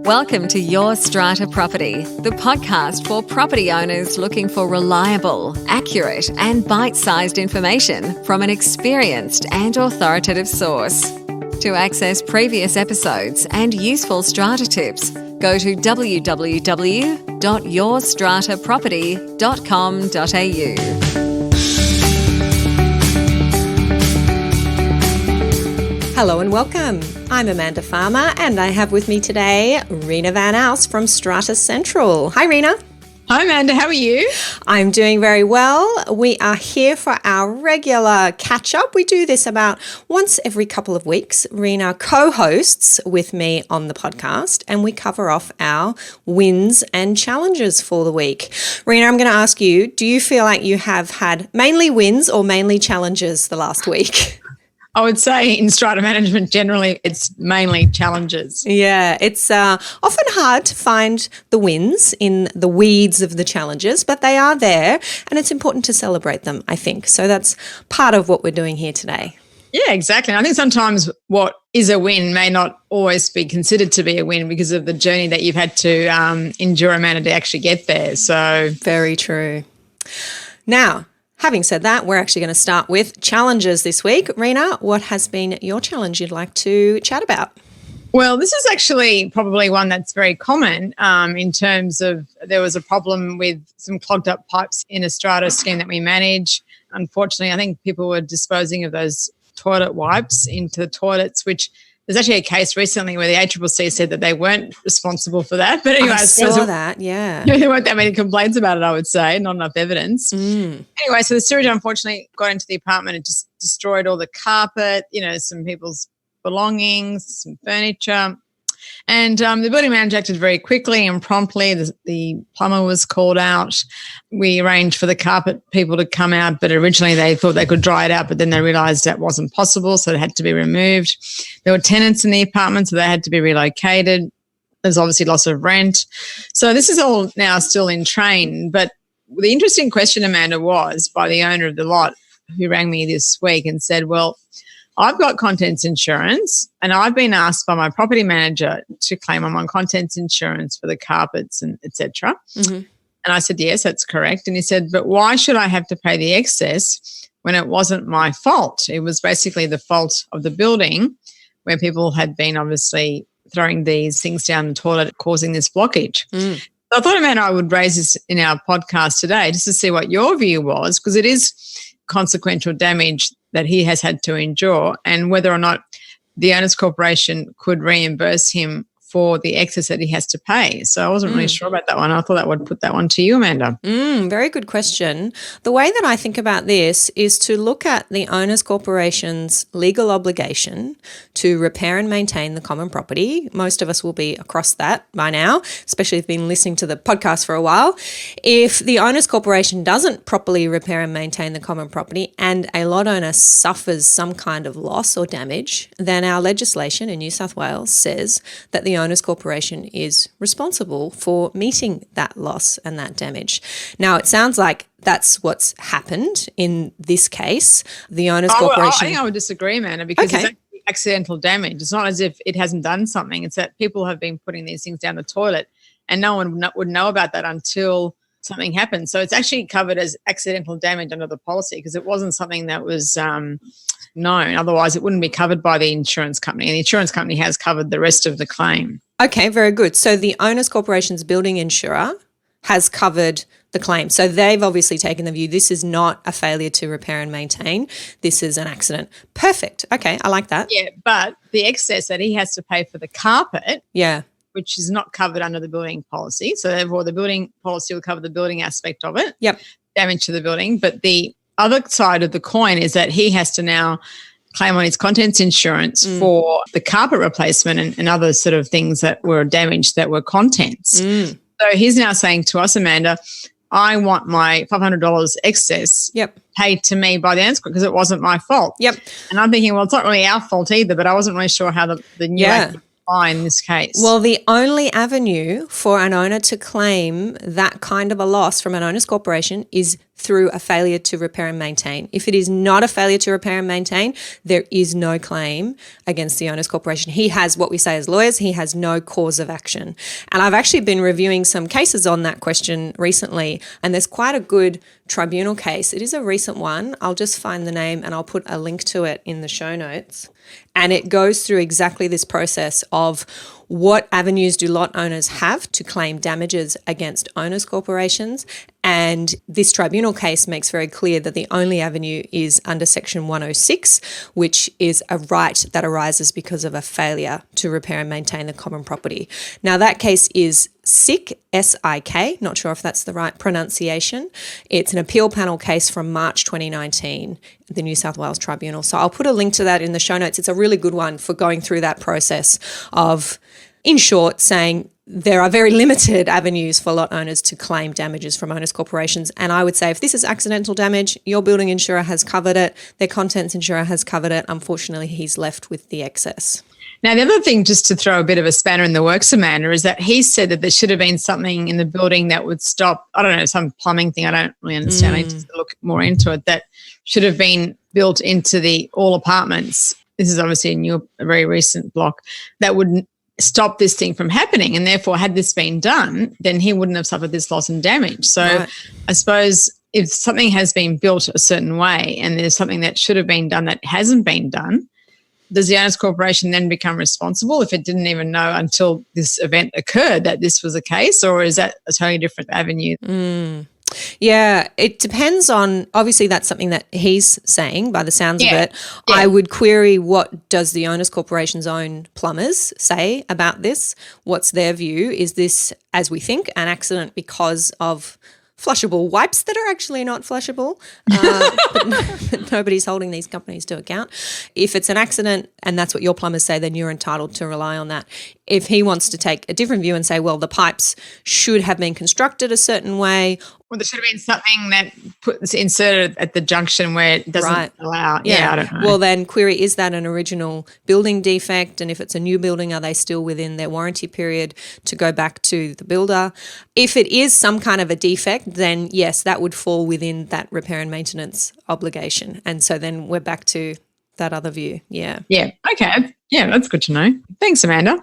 Welcome to Your Strata Property, the podcast for property owners looking for reliable, accurate, and bite-sized information from an experienced and authoritative source. To access previous episodes and useful strata tips, go to www.yourstrataproperty.com.au. Hello and welcome. I'm Amanda Farmer and I have with me today Reena and I from Strata Central. Hi Reena. Hi Amanda, how are you? I'm doing very well. We are here for our regular catch-up. We do this about once every couple of weeks. Reena co-hosts with me on the podcast and we cover off our wins and challenges for the week. Reena, I'm going to ask you, do you feel like you have had mainly wins or mainly challenges the last week? I would say in strata management, generally, it's mainly challenges. Yeah, it's often hard to find the wins in the weeds of the challenges, but they are there and it's important to celebrate them, I think. So that's part of what we're doing here today. Yeah, exactly. I think sometimes what is a win may not always be considered to be a win because of the journey that you've had to endure, Amanda, to actually get there. So very true. Now, having said that, we're actually going to start with challenges this week. Reena, what has been your challenge you'd like to chat about? Well, this is actually probably one that's very common in terms of there was a problem with some clogged up pipes in a strata scheme that we manage. Unfortunately, I think people were disposing of those toilet wipes into the toilets, which there's actually a case recently where the ACCC said that they weren't responsible for that. But anyway, I saw that, yeah. There weren't that many complaints about it, I would say, not enough evidence. Anyway, so the sewage unfortunately got into the apartment and just destroyed all the carpet, some people's belongings, some furniture. And the building manager acted very quickly and promptly. The plumber was called out. We arranged for the carpet people to come out, but originally they thought they could dry it out, but then they realised that wasn't possible, so it had to be removed. There were tenants in the apartment, so they had to be relocated. There's obviously loss of rent. So this is all now still in train. But the interesting question, Amanda, was by the owner of the lot who rang me this week and said, well, I've got contents insurance and I've been asked by my property manager to claim on my contents insurance for the carpets and et cetera. Mm-hmm. And I said, yes, that's correct. And he said, but why should I have to pay the excess when it wasn't my fault? It was basically the fault of the building where people had been obviously throwing these things down the toilet, causing this blockage. So I thought, Amanda, I would raise this in our podcast today just to see what your view was, because it is consequential damage that he has had to endure, and whether or not the owners corporation could reimburse him for the excess that he has to pay. So I wasn't really sure about that one. I thought I would put that one to you, Amanda. Very good question. The way that I think about this is to look at the owners corporation's legal obligation to repair and maintain the common property. Most of us will be across that by now, especially if you've been listening to the podcast for a while. If the owners corporation doesn't properly repair and maintain the common property and a lot owner suffers some kind of loss or damage, then our legislation in New South Wales says that the owners corporation is responsible for meeting that loss and that damage. Now, it sounds like that's what's happened in this case. The owners corporation. I think I would disagree, Amanda, because it's actually accidental damage. It's not as if it hasn't done something. It's that people have been putting these things down the toilet and no one would know about that until something happened. So it's actually covered as accidental damage under the policy because it wasn't something that was known. Otherwise, it wouldn't be covered by the insurance company, and the insurance company has covered the rest of the claim. Okay, very good. So the owners corporation's building insurer has covered the claim. So they've obviously taken the view this is not a failure to repair and maintain. This is an accident. Perfect. Okay, I like that. Yeah, but the excess that he has to pay for the carpet, which is not covered under the building policy. So therefore, the building policy will cover the building aspect of it. Yep. Damage to the building. But the other side of the coin is that he has to now claim on his contents insurance for the carpet replacement and other sort of things that were damaged that were contents. So he's now saying to us, Amanda, I want my $500 excess paid to me by the owners because it wasn't my fault. Yep. And I'm thinking, well, it's not really our fault either, but I wasn't really sure how the new apply in this case? Well, the only avenue for an owner to claim that kind of a loss from an owner's corporation is through a failure to repair and maintain. If it is not a failure to repair and maintain, there is no claim against the owner's corporation. He has, what we say as lawyers, he has no cause of action. And I've actually been reviewing some cases on that question recently, and there's quite a good tribunal case. It is a recent one. I'll just find the name and I'll put a link to it in the show notes. And it goes through exactly this process of what avenues do lot owners have to claim damages against owners' corporations. And this tribunal case makes very clear that the only avenue is under Section 106, which is a right that arises because of a failure to repair and maintain the common property. Now, that case is SIK, S-I-K, not sure if that's the right pronunciation. It's an appeal panel case from March 2019, the New South Wales Tribunal. So I'll put a link to that in the show notes. It's a really good one for going through that process of, in short, saying there are very limited avenues for lot owners to claim damages from owners' corporations. And I would say if this is accidental damage, your building insurer has covered it, their contents insurer has covered it. Unfortunately, he's left with the excess. Now, the other thing, just to throw a bit of a spanner in the works, Amanda, is that he said that there should have been something in the building that would stop, I don't know, some plumbing thing, I don't really understand, I need to look more into it, that should have been built into the all apartments. This is obviously a very recent block, that would stop this thing from happening. And therefore, had this been done, then he wouldn't have suffered this loss and damage. So right. I suppose if something has been built a certain way and there's something that should have been done that hasn't been done, does the owners' corporation then become responsible if it didn't even know until this event occurred that this was the case, or is that a totally different avenue? Yeah, it depends on, obviously that's something that he's saying by the sounds of it. Yeah. I would query, what does the owners' corporation's own plumbers say about this? What's their view? Is this, as we think, an accident because of flushable wipes that are actually not flushable, but nobody's holding these companies to account. If it's an accident and that's what your plumbers say, then you're entitled to rely on that. If he wants to take a different view and say, well, the pipes should have been constructed a certain way. Well, there should have been something that puts inserted at the junction where it doesn't allow. Yeah, I don't know. Well, then query, is that an original building defect? And if it's a new building, are they still within their warranty period to go back to the builder? If it is some kind of a defect, then yes, that would fall within that repair and maintenance obligation. And so then we're back to that other view. Yeah. Yeah. Okay. Yeah, that's good to know. Thanks, Amanda.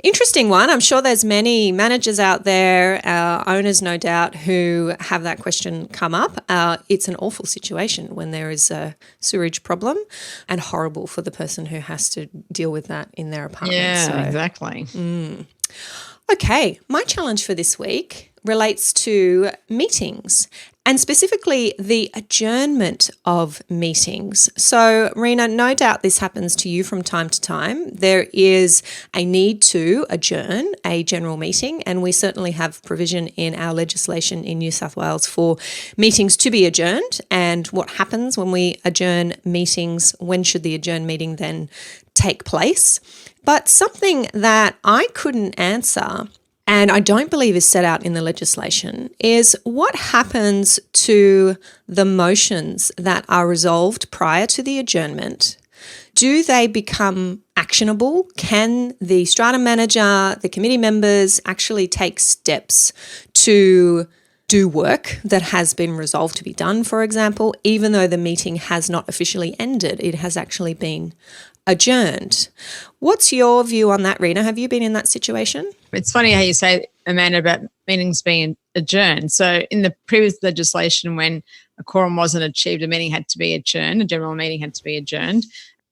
Interesting one. I'm sure there's many managers out there, owners no doubt, who have that question come up. It's an awful situation when there is a sewerage problem, and horrible for the person who has to deal with that in their apartment. Yeah, exactly. Okay, my challenge for this week relates to meetings, and specifically the adjournment of meetings. So, Reena, no doubt this happens to you from time to time. There is a need to adjourn a general meeting, and we certainly have provision in our legislation in New South Wales for meetings to be adjourned, and what happens when we adjourn meetings, when should the adjourned meeting then take place. But something that I couldn't answer, and I don't believe is set out in the legislation, is what happens to the motions that are resolved prior to the adjournment. Do they become actionable? Can the strata manager, the committee members actually take steps to do work that has been resolved to be done, for example, even though the meeting has not officially ended, it has actually been adjourned? What's your view on that, Reena? Have you been in that situation? It's funny how you say, Amanda, about meetings being adjourned. So in the previous legislation, when a quorum wasn't achieved, a meeting had to be adjourned, a general meeting had to be adjourned.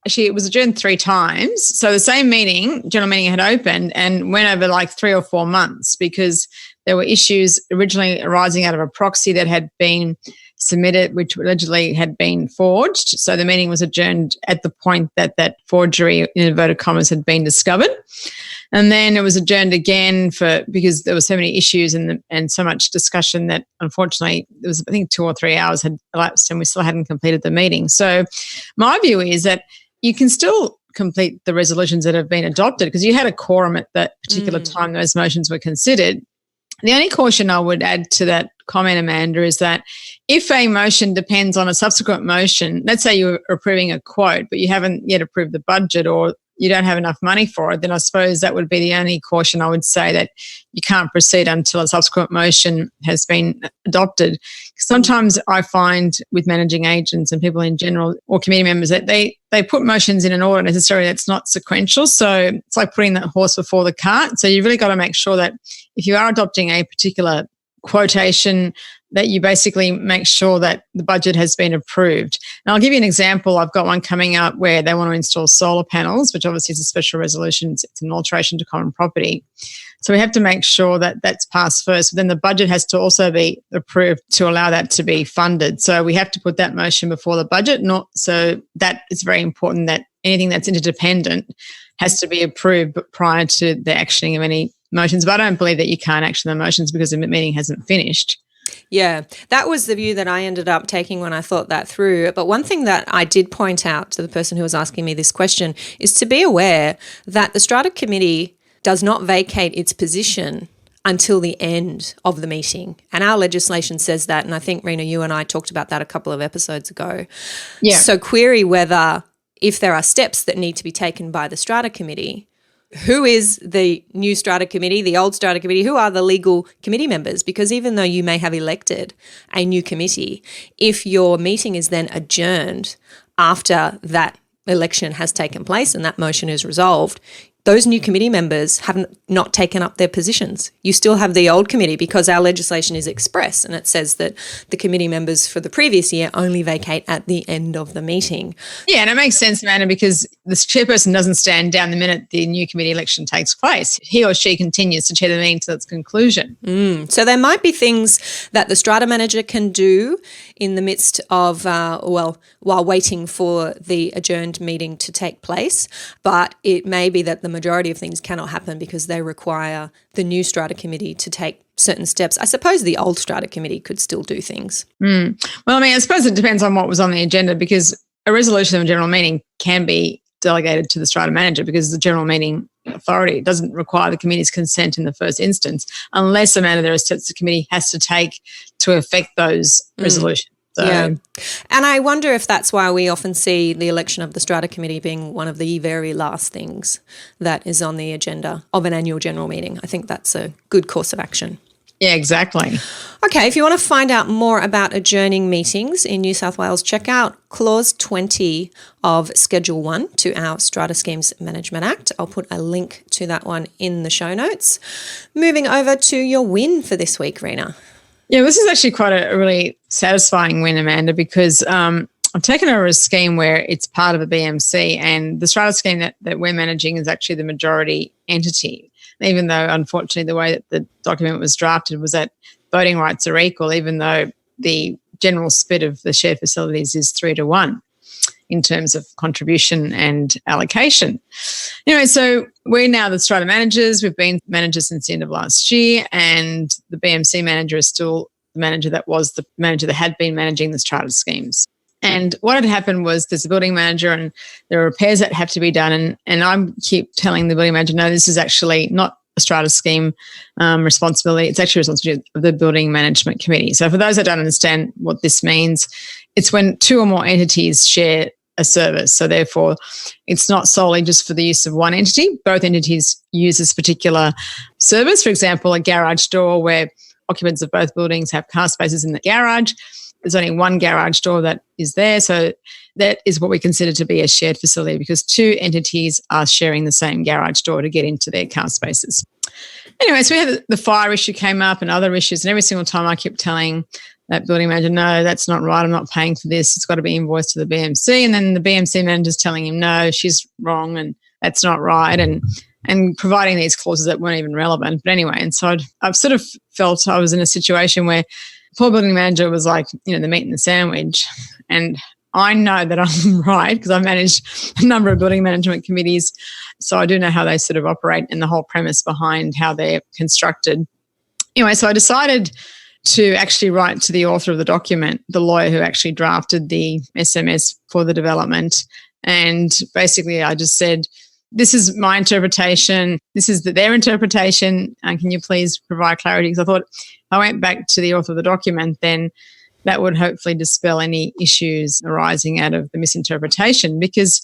Actually, it was adjourned 3 times. So the same meeting, general meeting, had opened and went over like 3 or 4 months because there were issues originally arising out of a proxy that had been submitted, which allegedly had been forged. So the meeting was adjourned at the point that that forgery, in inverted commas, had been discovered. And then it was adjourned again because there were so many issues and so much discussion that unfortunately there was, I think, 2 or 3 hours had elapsed and we still hadn't completed the meeting. So my view is that you can still complete the resolutions that have been adopted because you had a quorum at that particular time those motions were considered. The only caution I would add to that comment, Amanda, is that if a motion depends on a subsequent motion, let's say you're approving a quote, but you haven't yet approved the budget or you don't have enough money for it, then I suppose that would be the only caution I would say, that you can't proceed until a subsequent motion has been adopted. Sometimes I find with managing agents and people in general, or committee members, that they put motions in an order necessarily that's not sequential. So it's like putting the horse before the cart. So you've really got to make sure that if you are adopting a particular quotation, that you basically make sure that the budget has been approved. And I'll give you an example. I've got one coming up where they want to install solar panels, which obviously is a special resolution. It's an alteration to common property. So we have to make sure that that's passed first. But then the budget has to also be approved to allow that to be funded. So we have to put that motion before the budget. So that is very important, that anything that's interdependent has to be approved prior to the actioning of any motions. But I don't believe that you can't action the motions because the meeting hasn't finished. Yeah, that was the view that I ended up taking when I thought that through. But one thing that I did point out to the person who was asking me this question is to be aware that the Strata Committee does not vacate its position until the end of the meeting. And our legislation says that. And I think, Reena, you and I talked about that a couple of episodes ago. Yeah. So query whether, if there are steps that need to be taken by the Strata Committee, who is the new Strata Committee, the old Strata Committee, who are the legal committee members? Because even though you may have elected a new committee, if your meeting is then adjourned after that election has taken place and that motion is resolved, those new committee members have not taken up their positions. You still have the old committee, because our legislation is express and it says that the committee members for the previous year only vacate at the end of the meeting. Yeah, and it makes sense, Amanda, because the chairperson doesn't stand down the minute the new committee election takes place. He or she continues to chair the meeting to its conclusion. So there might be things that the strata manager can do in the midst of, while waiting for the adjourned meeting to take place, but it may be that the majority of things cannot happen because they require the new Strata Committee to take certain steps. I suppose the old Strata Committee could still do things. Well, I mean, I suppose it depends on what was on the agenda, because a resolution of a general meeting can be delegated to the Strata manager, because the general meeting authority doesn't require the committee's consent in the first instance, unless, Amanda, there are steps the committee has to take to affect those resolutions. So. Yeah. And I wonder if that's why we often see the election of the Strata Committee being one of the very last things that is on the agenda of an annual general meeting. I think that's a good course of action. Yeah, exactly. Okay, if you want to find out more about adjourning meetings in New South Wales, check out Clause 20 of Schedule 1 to our Strata Schemes Management Act. I'll put a link to that one in the show notes. Moving over to your win for this week, Reena. Yeah, this is actually quite a really satisfying win, Amanda, because I've taken over a scheme where it's part of a BMC, and the strata scheme that we're managing is actually the majority entity, even though, unfortunately, the way that the document was drafted was that voting rights are equal, even though the general split of the shared facilities is 3-1 in terms of contribution and allocation. Anyway, so we're now the strata managers. We've been managers since the end of last year, and the BMC manager is still the manager that was the manager that had been managing the strata schemes. And what had happened was there's a building manager and there are repairs that have to be done. And I keep telling the building manager, no, this is actually not a strata scheme responsibility. It's actually responsibility of the building management committee. So for those that don't understand what this means, it's when two or more entities share a service. So therefore, it's not solely just for the use of one entity. Both entities use this particular service. For example, a garage door where occupants of both buildings have car spaces in the garage. There's only one garage door that is there. So that is what we consider to be a shared facility, because two entities are sharing the same garage door to get into their car spaces. Anyway, so we had the fire issue came up and other issues, and every single time I kept telling that building manager, no, that's not right, I'm not paying for this, it's got to be invoiced to the BMC. And then the BMC manager's telling him, no, she's wrong and that's not right, and providing these clauses that weren't even relevant. But anyway, and so I've sort of felt I was in a situation where the poor building manager was like, the meat and the sandwich. And I know that I'm right because I've managed a number of building management committees, so I do know how they sort of operate and the whole premise behind how they're constructed. Anyway, so I decided to actually write to the author of the document, the lawyer who actually drafted the SMS for the development. And basically I just said, this is my interpretation, this is their interpretation, and can you please provide clarity? Because I thought if I went back to the author of the document, then that would hopefully dispel any issues arising out of the misinterpretation. Because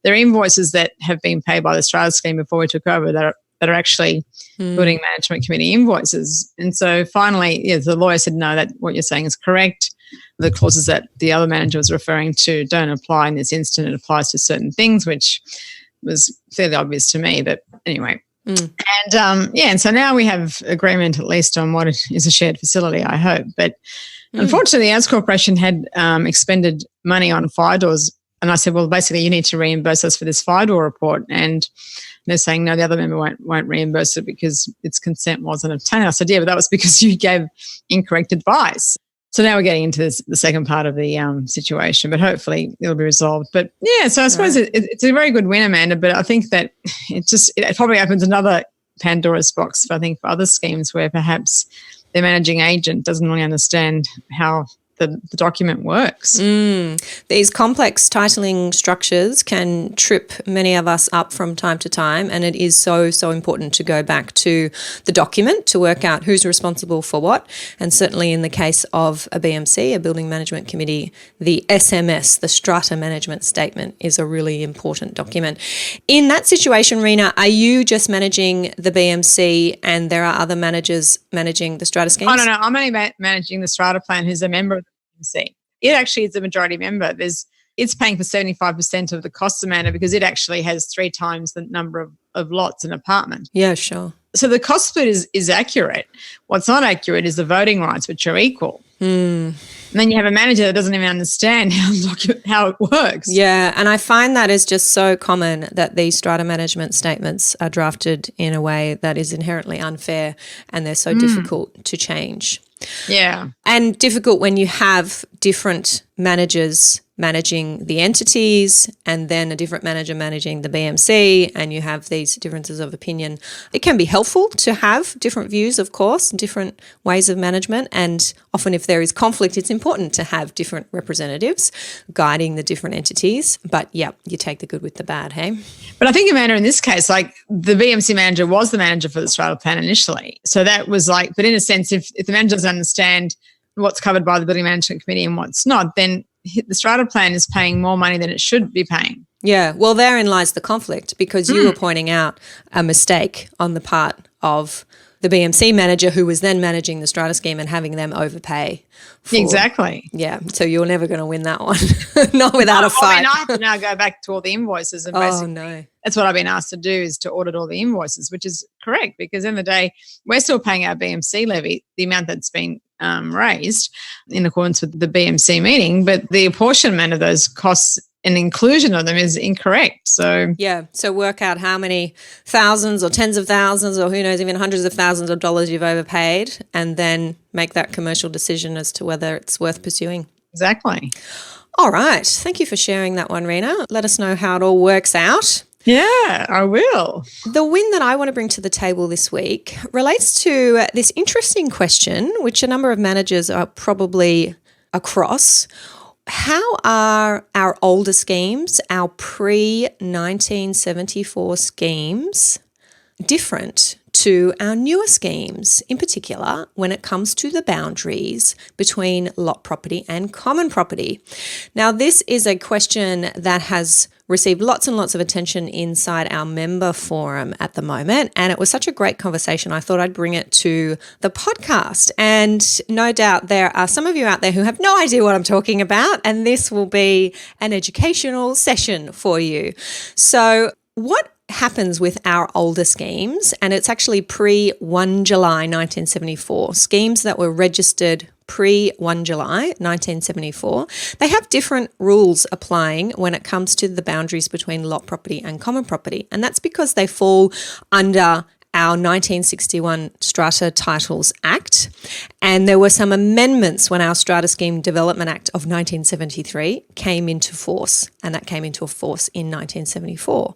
there are invoices that have been paid by the strata scheme before we took over that are actually building management committee invoices. And so finally, the lawyer said, no, that what you're saying is correct. The clauses that the other manager was referring to don't apply in this instance. It applies to certain things, which was fairly obvious to me. But anyway. And so now we have agreement at least on what is a shared facility, I hope. But unfortunately, the As Corporation had expended money on fire doors. And I said, well, basically, you need to reimburse us for this fire door report. And they're saying, no, the other member won't reimburse it because its consent wasn't obtained. I said, yeah, but that was because you gave incorrect advice. So now we're getting into the second part of the situation, but hopefully it'll be resolved. But yeah, so I suppose it's a very good win, Amanda, but I think that it probably opens another Pandora's box, for other schemes where perhaps their managing agent doesn't really understand how the document works. These complex titling structures can trip many of us up from time to time, and it is so important to go back to the document to work out who's responsible for what. And certainly in the case of a BMC, a Building Management Committee, the SMS, the Strata Management Statement, is a really important document. In that situation, Reena, are you just managing the BMC and there are other managers managing the strata schemes? Oh, no, I'm only managing the strata plan who's a member of the BMC. It actually is a majority member. It's paying for 75% of the cost, Amanda, because it actually has 3 times the number of lots in an apartment. Yeah, sure. So the cost split is accurate. What's not accurate is the voting rights, which are equal. And then you have a manager that doesn't even understand how it works. Yeah, and I find that is just so common that these strata management statements are drafted in a way that is inherently unfair, and they're so difficult to change. Yeah. And difficult when you have different managers managing the entities and then a different manager managing the BMC, and you have these differences of opinion. It can be helpful to have different views, of course, different ways of management, and often if there is conflict, it's important to have different representatives guiding the different entities. But yeah, you take the good with the bad, hey? But I think, Amanda, in this case, like the BMC manager was the manager for the strata plan initially. So that was like, but in a sense, if the manager doesn't understand what's covered by the Building Management Committee and what's not, then the strata plan is paying more money than it should be paying. Yeah, well, therein lies the conflict, because you were pointing out a mistake on the part of the BMC manager who was then managing the strata scheme and having them overpay. Exactly. Yeah, so you're never going to win that one, not without a fight. I mean, I have to now go back to all the invoices and basically that's what I've been asked to do, is to audit all the invoices, which is correct, because in the day we're still paying our BMC levy, the amount that's been raised in accordance with the BMC meeting, but the apportionment of those costs and inclusion of them is incorrect. So yeah, so work out how many thousands or tens of thousands or who knows, even hundreds of thousands of dollars you've overpaid, and then make that commercial decision as to whether it's worth pursuing. Exactly. All right. Thank you for sharing that one, Reena. Let us know how it all works out. Yeah, I will. The win that I want to bring to the table this week relates to this interesting question, which a number of managers are probably across. How are our older schemes, our pre-1974 schemes, different to our newer schemes, in particular when it comes to the boundaries between lot property and common property? Now, this is a question that has received lots and lots of attention inside our member forum at the moment, and it was such a great conversation. I thought I'd bring it to the podcast, and no doubt there are some of you out there who have no idea what I'm talking about, and this will be an educational session for you. So what happens with our older schemes, and it's actually pre-1 July 1974, schemes that were registered pre-1 July 1974, they have different rules applying when it comes to the boundaries between lot property and common property. And that's because they fall under our 1961 Strata Titles Act. And there were some amendments when our Strata Scheme Development Act of 1973 came into force, and that came into force in 1974.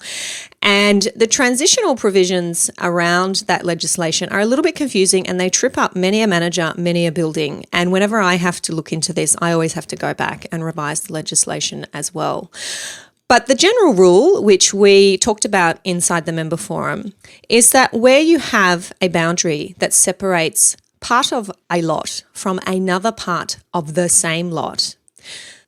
And the transitional provisions around that legislation are a little bit confusing, and they trip up many a manager, many a building. And whenever I have to look into this, I always have to go back and revise the legislation as well. But the general rule, which we talked about inside the member forum, is that where you have a boundary that separates part of a lot from another part of the same lot,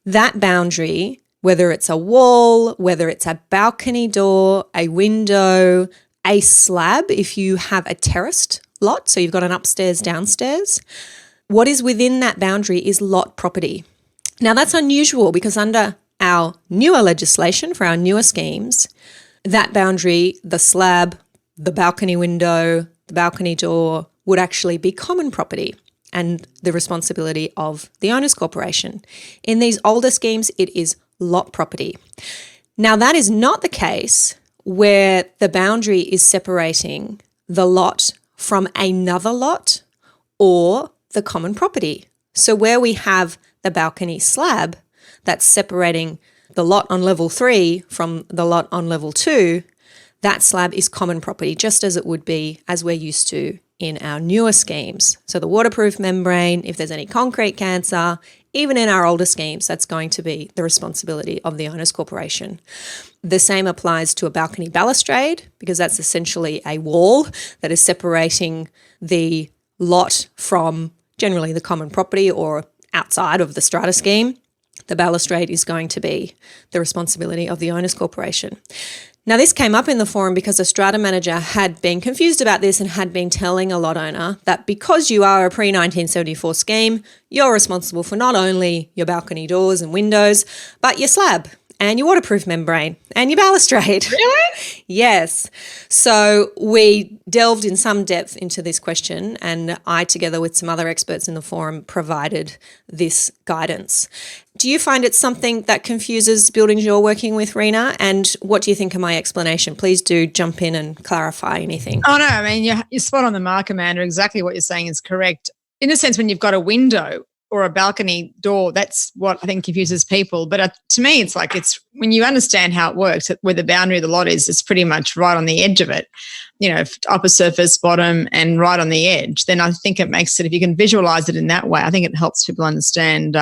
that boundary whether it's a wall, whether it's a balcony door, a window, a slab, if you have a terraced lot, so you've got an upstairs, downstairs, what is within that boundary is lot property. Now, that's unusual because under our newer legislation for our newer schemes, that boundary, the slab, the balcony window, the balcony door would actually be common property and the responsibility of the owners corporation. In these older schemes, it is lot property. Now, that is not the case where the boundary is separating the lot from another lot or the common property. So where we have the balcony slab that's separating the lot on level 3 from the lot on level 2, that slab is common property, just as it would be as we're used to in our newer schemes. So the waterproof membrane, if there's any concrete cancer, even in our older schemes, that's going to be the responsibility of the owners corporation. The same applies to a balcony balustrade, because that's essentially a wall that is separating the lot from generally the common property or outside of the strata scheme. The balustrade is going to be the responsibility of the owners corporation. Now, this came up in the forum because a strata manager had been confused about this and had been telling a lot owner that because you are a pre-1974 scheme, you're responsible for not only your balcony doors and windows, but your slab and your waterproof membrane and your balustrade. Really? Yes. So we delved in some depth into this question, and I, together with some other experts in the forum, provided this guidance. Do you find it's something that confuses buildings you're working with, Reena? And what do you think of my explanation? Please do jump in and clarify anything. Oh, no, I mean, you're spot on the mark, Amanda. Exactly what you're saying is correct. In a sense, when you've got a window or a balcony door, that's what I think confuses people. But to me, it's when you understand how it works, where the boundary of the lot is, it's pretty much right on the edge of it, upper surface, bottom, and right on the edge. Then I think it makes it, if you can visualize it in that way, I think it helps people understand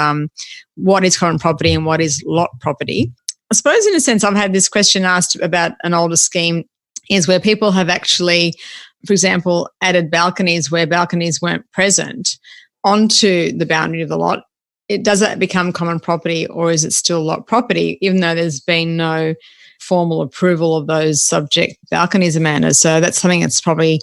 what is common property and what is lot property. I suppose in a sense, I've had this question asked about an older scheme is where people have actually, for example, added balconies where balconies weren't present onto the boundary of the lot. Does that become common property, or is it still lot property, even though there's been no formal approval of those subject balconies, Amanda? So that's something that's probably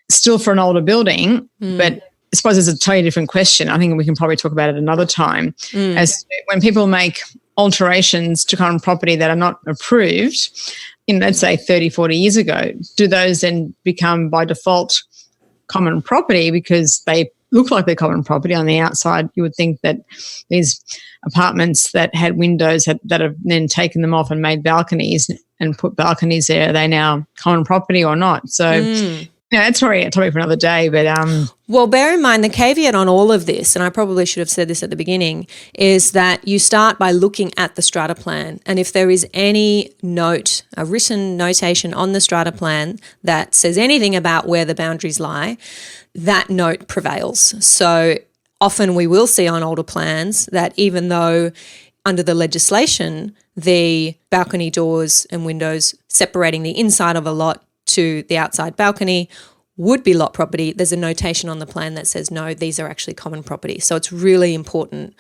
still for an older building, but I suppose it's a totally different question. I think we can probably talk about it another time. As when people make alterations to common property that are not approved, let's say 30, 40 years ago, do those then become by default common property because they look like they're common property on the outside? You would think that these apartments that had windows that have then taken them off and made balconies and put balconies there, are they now common property or not? So that's probably a topic for another day. But well, bear in mind the caveat on all of this, and I probably should have said this at the beginning, is that you start by looking at the strata plan. And if there is any note, a written notation on the strata plan that says anything about where the boundaries lie, that note prevails. So often we will see on older plans that even though under the legislation, the balcony doors and windows separating the inside of a lot to the outside balcony would be lot property, there's a notation on the plan that says, no, these are actually common property. So it's really important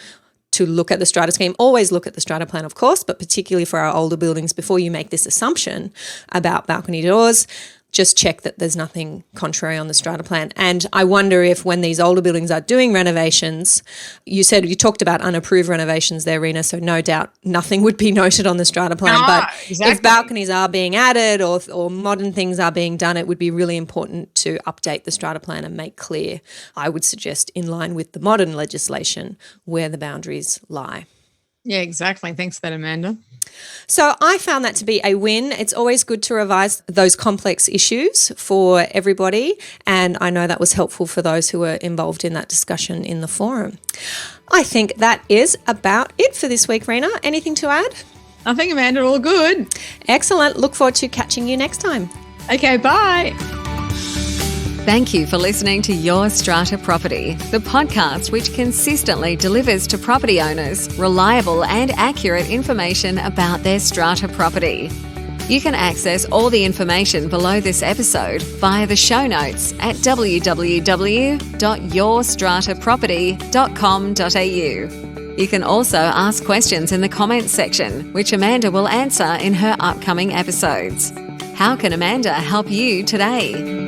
to look at the strata scheme. Always look at the strata plan, of course, but particularly for our older buildings, before you make this assumption about balcony doors, just check that there's nothing contrary on the strata plan. And I wonder if when these older buildings are doing renovations, you talked about unapproved renovations there, Reena, so no doubt nothing would be noted on the strata plan. But exactly. If balconies are being added or modern things are being done, it would be really important to update the strata plan and make clear, I would suggest, in line with the modern legislation, where the boundaries lie. Yeah, exactly. Thanks for that, Amanda. So I found that to be a win. It's always good to revise those complex issues for everybody, and I know that was helpful for those who were involved in that discussion in the forum. I think that is about it for this week, Reena. Anything to add? I think, Amanda, all good. Excellent. Look forward to catching you next time. Okay, bye. Thank you for listening to Your Strata Property, the podcast which consistently delivers to property owners reliable and accurate information about their strata property. You can access all the information below this episode via the show notes at www.yourstrataproperty.com.au. You can also ask questions in the comments section, which Amanda will answer in her upcoming episodes. How can Amanda help you today?